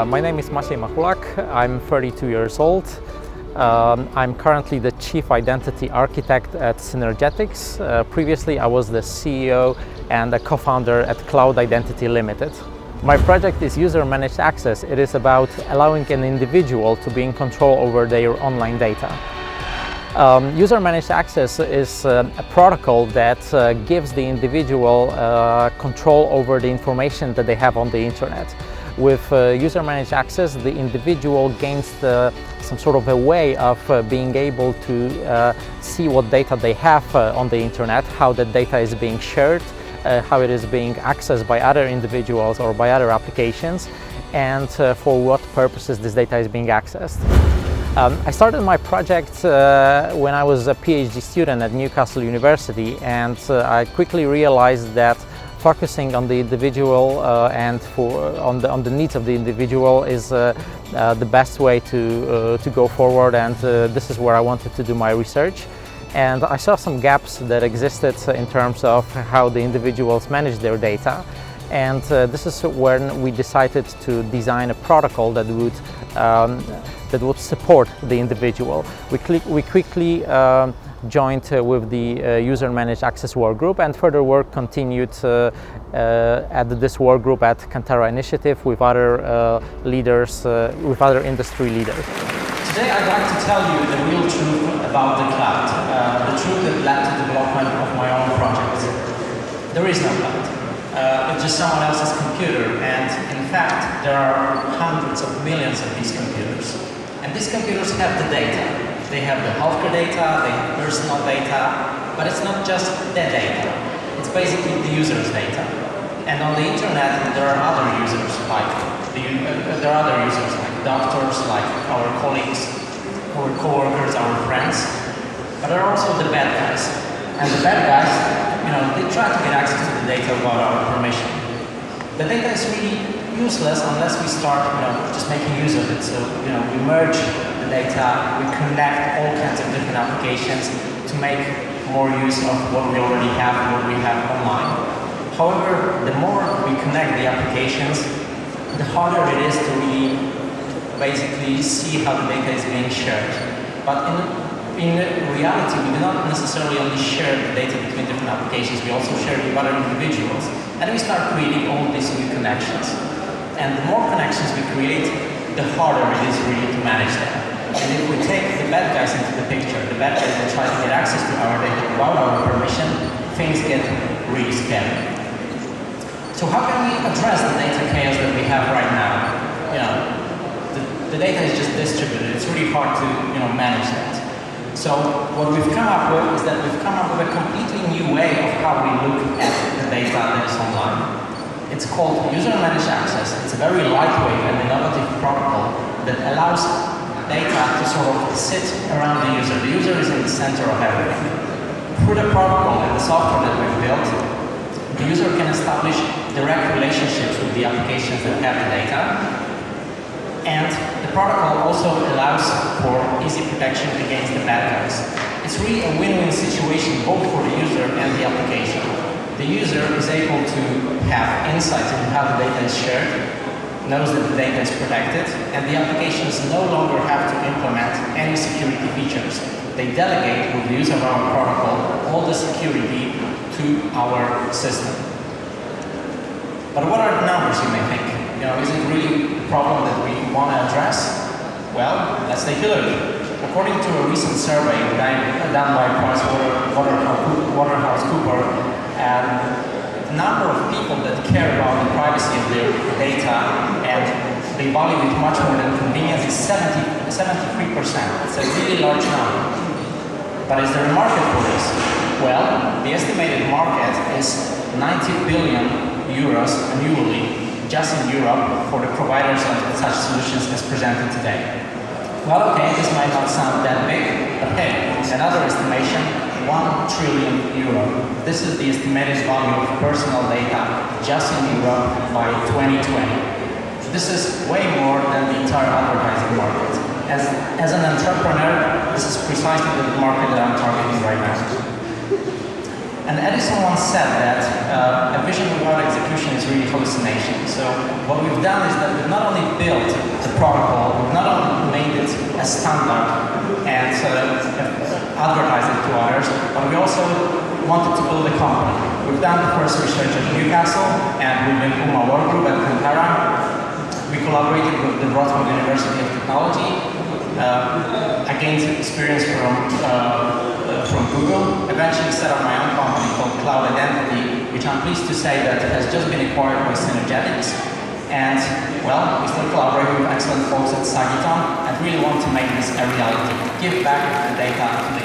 My name is Maciej Machulak. I'm 32 years old. I'm currently the Chief Identity Architect at Synergetics. Previously, I was the CEO and a co-founder at Cloud Identity Limited. My project is User-Managed Access. It is about allowing an individual to be in control over their online data. User-Managed Access is a protocol that gives the individual control over the information that they have on the internet. With user-managed access, the individual gains some sort of a way of being able to see what data they have on the internet, how the data is being shared, how it is being accessed by other individuals or by other applications, and for what purposes this data is being accessed. I started my project when I was a PhD student at Newcastle University, and I quickly realized that focusing on the individual and on the needs of the individual is the best way to go forward, and this is where I wanted to do my research. And I saw some gaps that existed in terms of how the individuals manage their data, and this is when we decided to design a protocol that would support the individual. We quickly joined with the User-Managed Access work group, and further work continued at this work group at Kantara Initiative with other leaders, with other industry leaders. Today I'd like to tell you the real truth about the cloud, the truth that led to the development of my own project. There is no cloud. It's just someone else's computer, and in fact there are hundreds of millions of these computers. And these computers have the data. They have the healthcare data, they have personal data, but it's not just their data. It's basically the user's data. And on the internet, there are other users like doctors, like our colleagues, our co-workers, our friends. But there are also the bad guys. And the bad guys, they try to get access to the data without our permission. The data is really useless unless we start, just making use of it. So, we merge the data, we connect all kinds of different applications to make more use of what we already have and what we have online. However, the more we connect the applications, the harder it is to really basically see how the data is being shared. But in reality, we do not necessarily only share the data between different applications, we also share it with other individuals, and we start creating all these new connections. And the more connections we create, the harder it is really to manage them. And if we take the bad guys into the picture, the bad guys that try to get access to our data without our permission, things get really scary. So how can we address the data chaos that we have right now? The data is just distributed. It's really hard to manage that. So what we've come up with is that we've come up with a completely new way of how we look at the data that is online. It's called User-Managed Access. It's a very lightweight and innovative protocol that allows data to sort of sit around the user. The user is in the center of everything. Through the protocol and the software that we've built, the user can establish direct relationships with the applications that have the data. And the protocol also allows for easy protection against the bad guys. It's really a win-win situation both for the user and the application. The user is able to have insights into how the data is shared, knows that the data is protected, and the applications no longer have to implement any security features. They delegate, with the use of our protocol, all the security to our system. But what are the numbers, you may think? Is it really a problem that we want to address? Well, let's take a look. According to a recent survey done by PricewaterhouseCoopers, the number of people that care about the privacy of their data and they value it much more than convenience is 73%. It's a really large number. But is there a market for this? Well, the estimated market is 90 billion euros annually just in Europe for the providers of such solutions as presented today. Well, okay, this might not sound that big, but hey, another estimation, 1 trillion euro. This is the estimated value of personal data just in Europe by 2020. This is way more than the entire advertising market. As an entrepreneur, this is precisely the market that I'm targeting right now. And Edison once said that a vision without execution is really hallucination. So what we've done is that we've not only built the protocol, we've not only made it a standard and advertised it to others, but we also wanted to build a company. We've done the first research at Newcastle and within UMA work group at Kampara. We collaborated with the Rotterdam University of Technology, gained experience from Google, eventually set up my own company called Cloud Identity, which I'm pleased to say that has just been acquired by Synergetics. And, well, we still collaborate with excellent folks at Sagiton and really want to make this a reality, give back the data to the